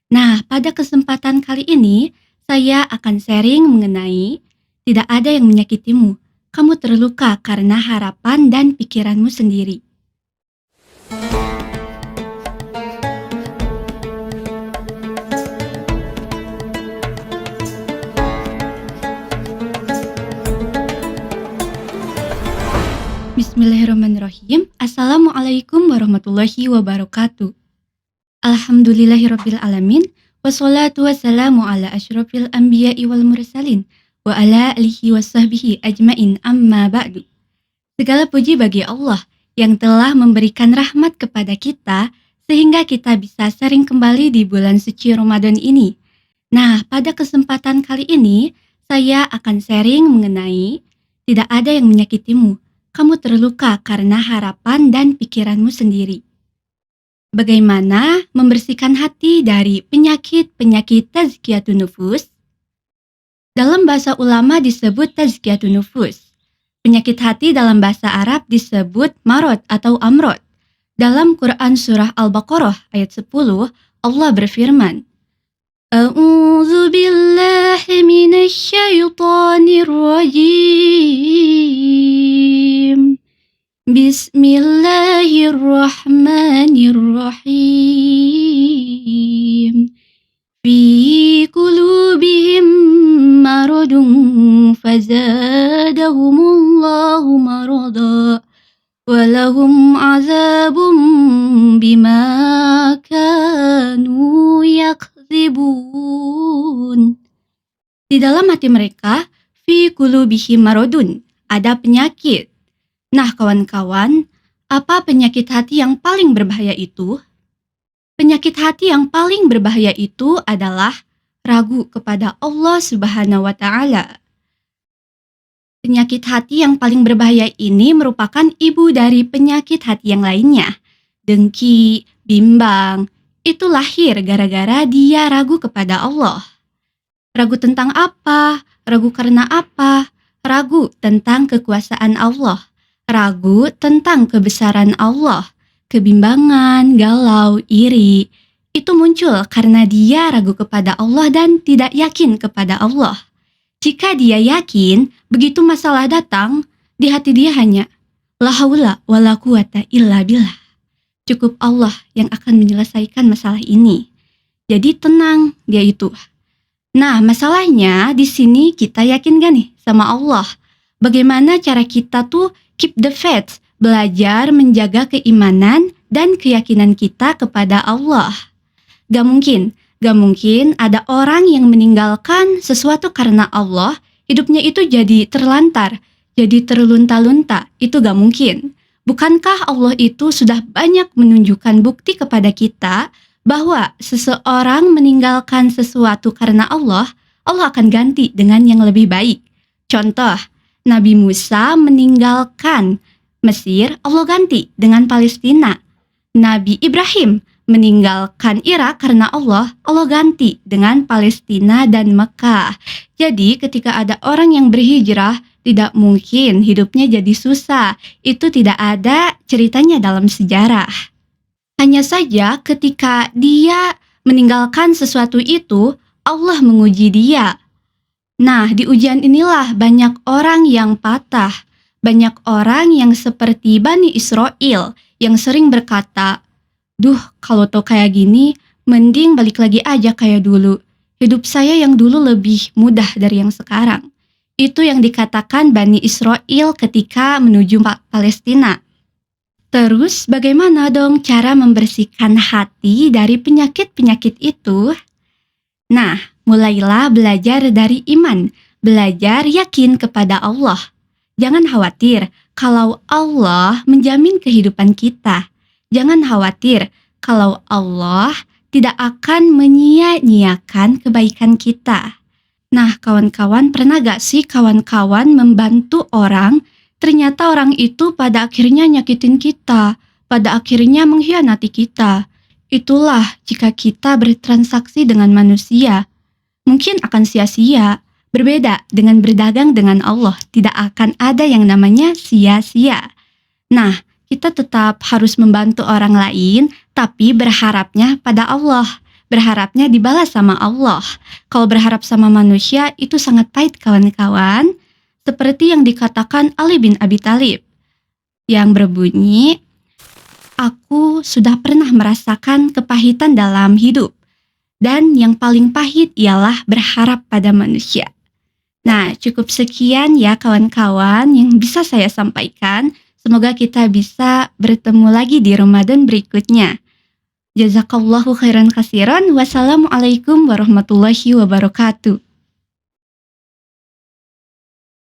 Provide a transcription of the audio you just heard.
Pada kesempatan kali ini, saya akan sharing mengenai tidak ada yang menyakitimu. Kamu terluka karena harapan dan pikiranmu sendiri. Bismillahirrahmanirrahim. Assalamualaikum warahmatullahi wabarakatuh. Alhamdulillahirabbil alamin. Wassalatu wassalamu ala asyrafil anbiya'i wal mursalin wa ala alihi wasahbihi ajmain amma ba'du. Segala puji bagi Allah yang telah memberikan rahmat kepada kita sehingga kita bisa sering kembali di bulan suci Ramadan ini. Pada kesempatan kali ini saya akan sharing mengenai tidak ada yang menyakitimu. Kamu terluka karena harapan dan pikiranmu sendiri. Bagaimana membersihkan hati dari penyakit-penyakit tazkiyatun nufus? Dalam bahasa ulama disebut tazkiyatun nufus. Penyakit hati dalam bahasa Arab disebut marad atau amrod. Dalam Quran surah Al-Baqarah ayat 10, Allah berfirman, A'udzu billahi minasy syaithanir rajim. Bismillahirrahmanirrahim. Fi qulubihim maradun fazadahumullahu marada walahum azabun bima kanu yakzibun. Di dalam hati mereka, fi qulubihim maradun, ada penyakit. Kawan-kawan, apa penyakit hati yang paling berbahaya itu? Penyakit hati yang paling berbahaya itu adalah ragu kepada Allah Subhanahu wa Ta'ala. Penyakit hati yang paling berbahaya ini merupakan ibu dari penyakit hati yang lainnya. Dengki, bimbang, itu lahir gara-gara dia ragu kepada Allah. Ragu tentang apa? Ragu karena apa? Ragu tentang kekuasaan Allah. Ragu tentang kebesaran Allah, kebimbangan, galau, iri. Itu muncul karena dia ragu kepada Allah dan tidak yakin kepada Allah. Jika dia yakin, begitu masalah datang, di hati dia hanya la haula wala quwata illa billah. Cukup Allah yang akan menyelesaikan masalah ini. Jadi tenang dia itu. Masalahnya di sini kita yakin gak nih sama Allah? Bagaimana cara kita tuh keep the faith, belajar menjaga keimanan dan keyakinan kita kepada Allah. Gak mungkin ada orang yang meninggalkan sesuatu karena Allah, hidupnya itu jadi terlantar, jadi terlunta-lunta, itu gak mungkin. Bukankah Allah itu sudah banyak menunjukkan bukti kepada kita bahwa seseorang meninggalkan sesuatu karena Allah, Allah akan ganti dengan yang lebih baik. Contoh, Nabi Musa meninggalkan Mesir, Allah ganti dengan Palestina. Nabi Ibrahim meninggalkan Irak karena Allah ganti dengan Palestina dan Mekah. Jadi ketika ada orang yang berhijrah, tidak mungkin hidupnya jadi susah. Itu tidak ada ceritanya dalam sejarah. Hanya saja ketika dia meninggalkan sesuatu itu, Allah menguji dia. Di ujian inilah banyak orang yang patah, banyak orang yang seperti Bani Israel yang sering berkata, kalau tau kayak gini, mending balik lagi aja kayak dulu. Hidup saya yang dulu lebih mudah dari yang sekarang. Itu yang dikatakan Bani Israel ketika menuju Palestina. Terus bagaimana dong cara membersihkan hati dari penyakit-penyakit itu? Mulailah belajar dari iman, belajar yakin kepada Allah. Jangan khawatir kalau Allah menjamin kehidupan kita. Jangan khawatir kalau Allah tidak akan menyia-nyiakan kebaikan kita. Kawan-kawan, pernah gak sih kawan-kawan membantu orang, ternyata orang itu pada akhirnya nyakitin kita, pada akhirnya mengkhianati kita. Itulah jika kita bertransaksi dengan manusia. Mungkin akan sia-sia. Berbeda dengan berdagang dengan Allah, tidak akan ada yang namanya sia-sia. Kita tetap harus membantu orang lain, tapi berharapnya pada Allah. berharapnya dibalas sama Allah. Kalau berharap sama manusia itu sangat pahit kawan-kawan. Seperti yang dikatakan Ali bin Abi Thalib yang berbunyi, aku sudah pernah merasakan kepahitan dalam hidup. Dan yang paling pahit ialah berharap pada manusia. Nah, cukup sekian ya kawan-kawan yang bisa saya sampaikan. Semoga kita bisa bertemu lagi di Ramadan berikutnya. Jazakallahu khairan katsiran. Wassalamualaikum warahmatullahi wabarakatuh.